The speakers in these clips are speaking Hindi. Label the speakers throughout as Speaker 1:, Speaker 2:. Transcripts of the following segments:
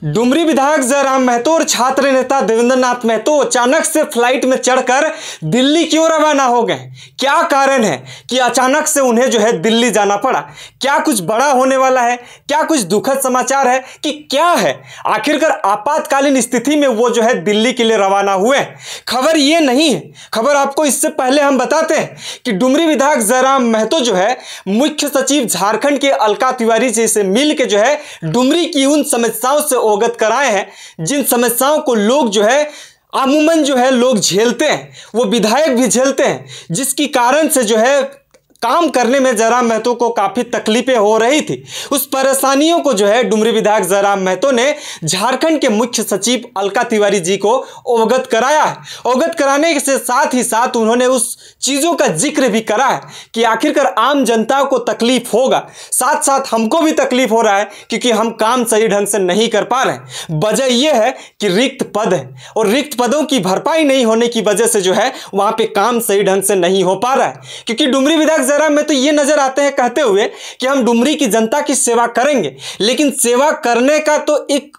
Speaker 1: डुमरी विधायक जयराम महतो और छात्र नेता देवेंद्र नाथ महतो अचानक से फ्लाइट में चढ़कर दिल्ली क्यों रवाना हो गए? क्या कारण है कि अचानक से उन्हें जो है दिल्ली जाना पड़ा? क्या कुछ बड़ा होने वाला है? क्या कुछ दुखद समाचार है कि क्या है? आखिरकार आपातकालीन स्थिति में वो जो है दिल्ली के लिए रवाना हुए। खबर ये नहीं है, खबर आपको इससे पहले हम बताते हैं कि डुमरी विधायक जयराम महतो जो है मुख्य सचिव झारखंड के अलका तिवारी जी से मिल के जो है डुमरी की उन समस्याओं से अवगत कराए हैं जिन समस्याओं को लोग जो है अमूमन जो है लोग झेलते हैं, वो विधायक भी झेलते हैं, जिसकी कारण से जो है काम करने में जयराम महतो को काफ़ी तकलीफें हो रही थी। उस परेशानियों को जो है डुमरी विधायक जयराम महतो ने झारखंड के मुख्य सचिव अलका तिवारी जी को अवगत कराया है। अवगत कराने से साथ ही साथ उन्होंने उस चीज़ों का जिक्र भी करा है कि आखिरकार आम जनता को तकलीफ होगा, साथ साथ हमको भी तकलीफ हो रहा है क्योंकि हम काम सही ढंग से नहीं कर पा रहे हैं। वजह यह है कि रिक्त पद है और रिक्त पदों की भरपाई नहीं होने की वजह से जो है वहाँ पे काम सही ढंग से नहीं हो पा रहा है। क्योंकि डुमरी विधायक जयराम में तो ये नजर आते हैं कहते हुए कि हम डुमरी की जनता की सेवा करेंगे, लेकिन सेवा करने का तो एक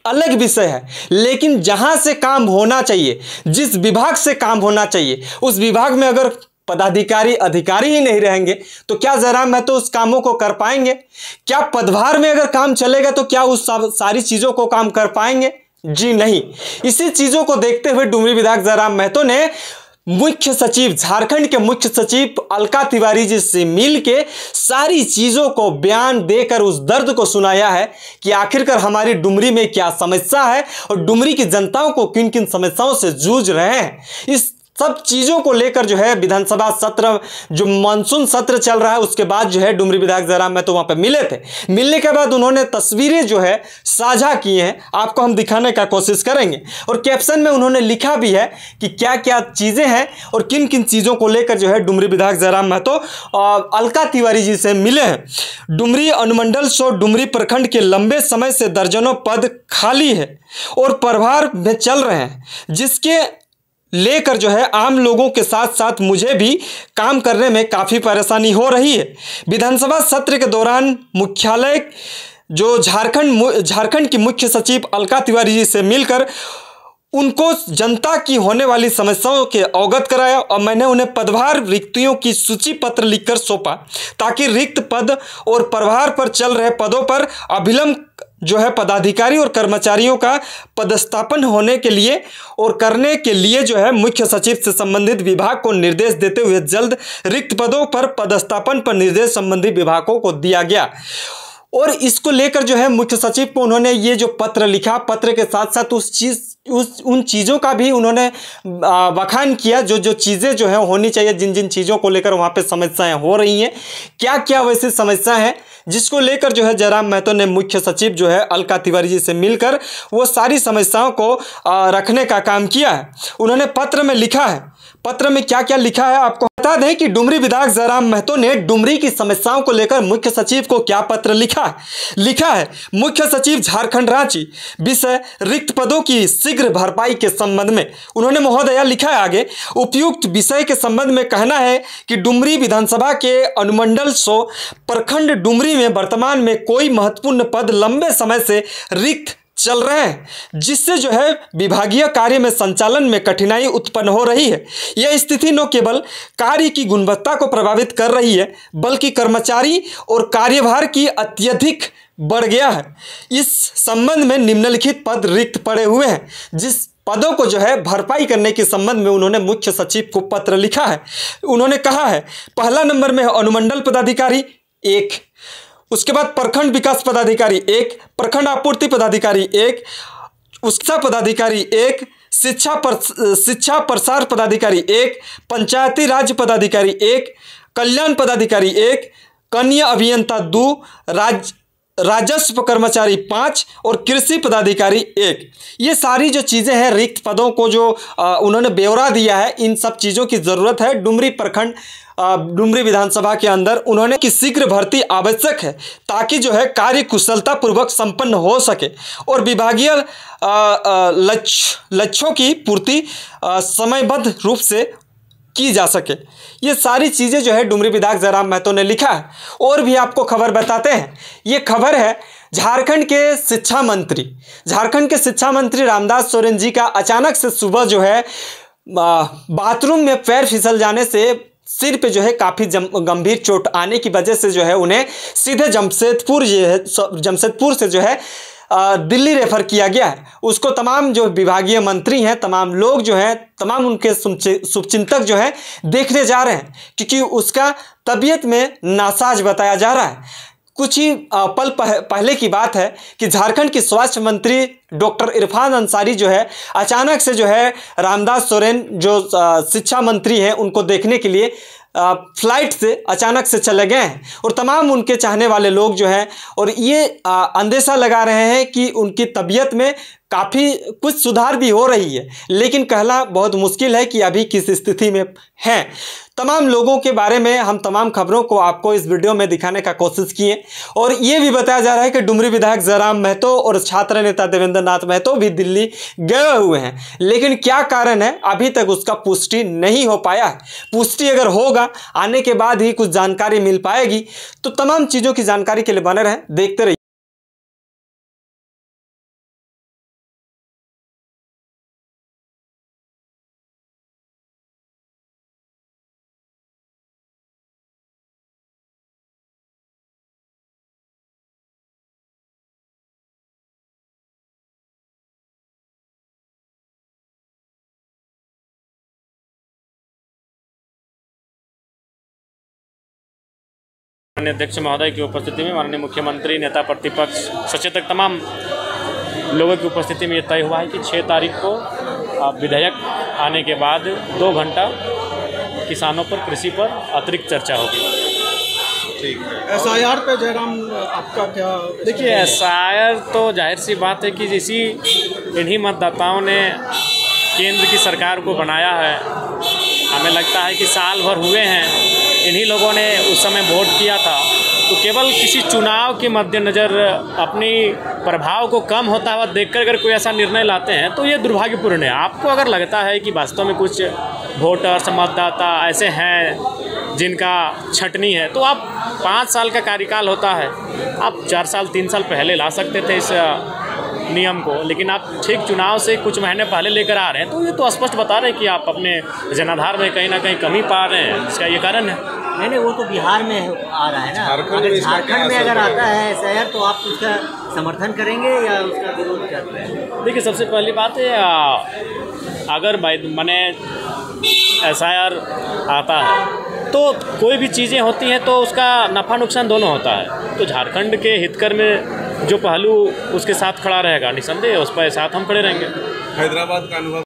Speaker 1: अलग विषय है, लेकिन जहां से काम होना चाहिए, जिस विभाग से काम होना चाहिए, उस विभाग में अगर पदाधिकारी अधिकारी ही नहीं रहेंगे तो क्या जयराम महतो उस कामों को कर पाएंगे? क्या पदभार में अगर काम चलेगा तो क्या उस सारी चीजों को काम कर पाएंगे? जी नहीं। इसी चीजों को देखते हुए डुमरी विधायक जयराम महतो ने मुख्य सचिव झारखंड के मुख्य सचिव अलका तिवारी जी से मिल के सारी चीज़ों को बयान देकर उस दर्द को सुनाया है कि आखिरकार हमारी डुमरी में क्या समस्या है और डुमरी की जनताओं को किन किन समस्याओं से जूझ रहे हैं। इस सब चीज़ों को लेकर जो है विधानसभा सत्र, जो मानसून सत्र चल रहा है, उसके बाद जो है डुमरी विधायक जयराम महतो वहाँ पे मिले थे। मिलने के बाद उन्होंने तस्वीरें जो है साझा की हैं, आपको हम दिखाने का कोशिश करेंगे। और कैप्शन में उन्होंने लिखा भी है कि क्या क्या चीज़ें हैं और किन किन चीज़ों को लेकर जो है डुमरी विधायक जयराम महतो अलका तिवारी जी से मिले हैं। डुमरी अनुमंडल सो डुमरी प्रखंड के लंबे समय से दर्जनों पद खाली है और प्रभार में चल रहे हैं, जिसके लेकर जो है आम लोगों के साथ साथ मुझे भी काम करने में काफ़ी परेशानी हो रही है। विधानसभा सत्र के दौरान मुख्यालय जो झारखंड की मुख्य सचिव अलका तिवारी जी से मिलकर उनको जनता की होने वाली समस्याओं के अवगत कराया और मैंने उन्हें पदभार रिक्तियों की सूची पत्र लिखकर सौंपा ताकि रिक्त पद और प्रभार पर चल रहे पदों पर अविलंब जो है पदाधिकारी और कर्मचारियों का पदस्थापन होने के लिए और करने के लिए जो है मुख्य सचिव से संबंधित विभाग को निर्देश देते हुए जल्द रिक्त पदों पर पदस्थापन पर निर्देश संबंधित विभागों को दिया गया। और इसको लेकर जो है मुख्य सचिव को उन्होंने ये जो पत्र लिखा, पत्र के साथ साथ उन चीज़ों का भी उन्होंने बखान किया जो चीज़ें जो है होनी चाहिए, जिन जिन चीज़ों को लेकर वहाँ पे समस्याएं हो रही हैं, क्या क्या वैसी समस्या है जिसको लेकर जो है जयराम महतो ने मुख्य सचिव जो है अलका तिवारी जी से मिलकर वो सारी समस्याओं को रखने का काम किया है। उन्होंने पत्र में लिखा है, पत्र में क्या क्या लिखा है आपको बता दें कि डुमरी विधायक जयराम महतो ने डुमरी की समस्याओं को लेकर मुख्य सचिव को क्या पत्र लिखा है। मुख्य सचिव झारखंड रांची, विषय रिक्त पदों की शीघ्र भरपाई के संबंध में उन्होंने महोदया लिखा है आगे, उपयुक्त विषय के संबंध में कहना है कि डुमरी विधानसभा के अनुमंडल सो प्रखंड डुमरी में वर्तमान में कोई महत्वपूर्ण पद लंबे समय से रिक्त चल रहे हैं, जिससे जो है विभागीय कार्य में संचालन में कठिनाई उत्पन्न हो रही है। यह स्थिति न केवल कार्य की गुणवत्ता को प्रभावित कर रही है बल्कि कर्मचारी और कार्यभार की अत्यधिक बढ़ गया है। इस संबंध में निम्नलिखित पद रिक्त पड़े हुए हैं, जिस पदों को जो है भरपाई करने के संबंध में उन्होंने मुख्य सचिव को पत्र लिखा है। उन्होंने कहा है, पहला नंबर में अनुमंडल पदाधिकारी 1, उसके बाद प्रखंड विकास पदाधिकारी 1, प्रखंड आपूर्ति पदाधिकारी 1, शिक्षा पदाधिकारी 1, शिक्षा प्रसार पदाधिकारी 1, पंचायती राज पदाधिकारी 1, कल्याण पदाधिकारी 1, कनीय अभियंता 2, राजस्व कर्मचारी 5 और कृषि पदाधिकारी 1। ये सारी जो चीज़ें हैं रिक्त पदों को जो उन्होंने ब्यौरा दिया है, इन सब चीज़ों की ज़रूरत है डुमरी प्रखंड डुमरी विधानसभा के अंदर। उन्होंने कि शीघ्र भर्ती आवश्यक है ताकि जो है कार्य कुशलता पूर्वक संपन्न हो सके और विभागीय लक्ष्यों की पूर्ति समयबद्ध रूप से की जा सके। ये सारी चीज़ें जो है डुमरी विधायक जयराम महतो ने लिखा है। और भी आपको खबर बताते हैं, ये खबर है झारखंड के शिक्षा मंत्री रामदास सोरेन जी का अचानक से सुबह जो है बाथरूम में पैर फिसल जाने से सिर पे जो है काफ़ी गंभीर चोट आने की वजह से जो है उन्हें सीधे जमशेदपुर से जो है दिल्ली रेफर किया गया है। उसको तमाम जो विभागीय मंत्री हैं, तमाम लोग जो हैं, तमाम उनके शुभचिंतक जो हैं देखने जा रहे हैं, क्योंकि उसका तबीयत में नासाज बताया जा रहा है। कुछ ही पल पहले की बात है कि झारखंड के स्वास्थ्य मंत्री डॉक्टर इरफान अंसारी जो है अचानक से जो है रामदास सोरेन जो शिक्षा मंत्री हैं उनको देखने के लिए फ्लाइट से अचानक से चले गए हैं, और तमाम उनके चाहने वाले लोग जो हैं और ये अंदेशा लगा रहे हैं कि उनकी तबीयत में काफ़ी कुछ सुधार भी हो रही है, लेकिन कहना बहुत मुश्किल है कि अभी किस स्थिति में हैं। तमाम लोगों के बारे में हम तमाम खबरों को आपको इस वीडियो में दिखाने का कोशिश किए, और ये भी बताया जा रहा है कि डुमरी विधायक जयराम महतो और छात्र नेता देवेंद्र नाथ महतो भी दिल्ली गए हुए हैं, लेकिन क्या कारण है अभी तक उसका पुष्टि नहीं हो पाया है। पुष्टि अगर होगा, आने के बाद ही कुछ जानकारी मिल पाएगी। तो तमाम चीज़ों की जानकारी के लिए बने रहें, देखते रहिए।
Speaker 2: माननीय अध्यक्ष महोदय की उपस्थिति में, माननीय मुख्यमंत्री, नेता प्रतिपक्ष, सचेतक, तमाम लोगों की उपस्थिति में ये तय हुआ है कि 6 तारीख को विधेयक आने के बाद 2 घंटा किसानों पर, कृषि पर अतिरिक्त चर्चा होगी।
Speaker 3: ठीक है। SIR पे जयराम आपका क्या?
Speaker 2: देखिए, SIR तो जाहिर सी बात है कि इन्हीं मतदाताओं ने केंद्र की सरकार को बनाया है। हमें लगता है कि साल भर हुए हैं, इन्हीं लोगों ने उस समय वोट किया था, तो केवल किसी चुनाव के मद्देनज़र अपनी प्रभाव को कम होता हुआ देखकर अगर कोई ऐसा निर्णय लाते हैं तो ये दुर्भाग्यपूर्ण है। आपको अगर लगता है कि वास्तव में कुछ वोटर्स, मतदाता ऐसे हैं जिनका छटनी है, तो आप 5 साल का कार्यकाल होता है, आप 4 साल 3 साल पहले ला सकते थे इस नियम को, लेकिन आप ठीक चुनाव से कुछ महीने पहले लेकर आ रहे हैं, तो ये तो स्पष्ट बता रहे हैं कि आप अपने जनाधार में कहीं ना कहीं कमी पा रहे हैं। इसका ये कारण है।
Speaker 4: नहीं, वो तो बिहार में आ रहा है ना। अगर झारखंड में अगर आता है SIR तो आप उसका समर्थन करेंगे या उसका विरोध करते हैं?
Speaker 2: देखिए, सबसे पहली बात है, अगर मैंने SIR आता है तो कोई भी चीज़ें होती हैं तो उसका नफ़ा नुकसान दोनों होता है। तो झारखंड के हितकर में जो पहलू उसके साथ खड़ा रहेगा, निसंदेह उस पर साथ हम खड़े रहेंगे।
Speaker 3: हैदराबाद का अनुभव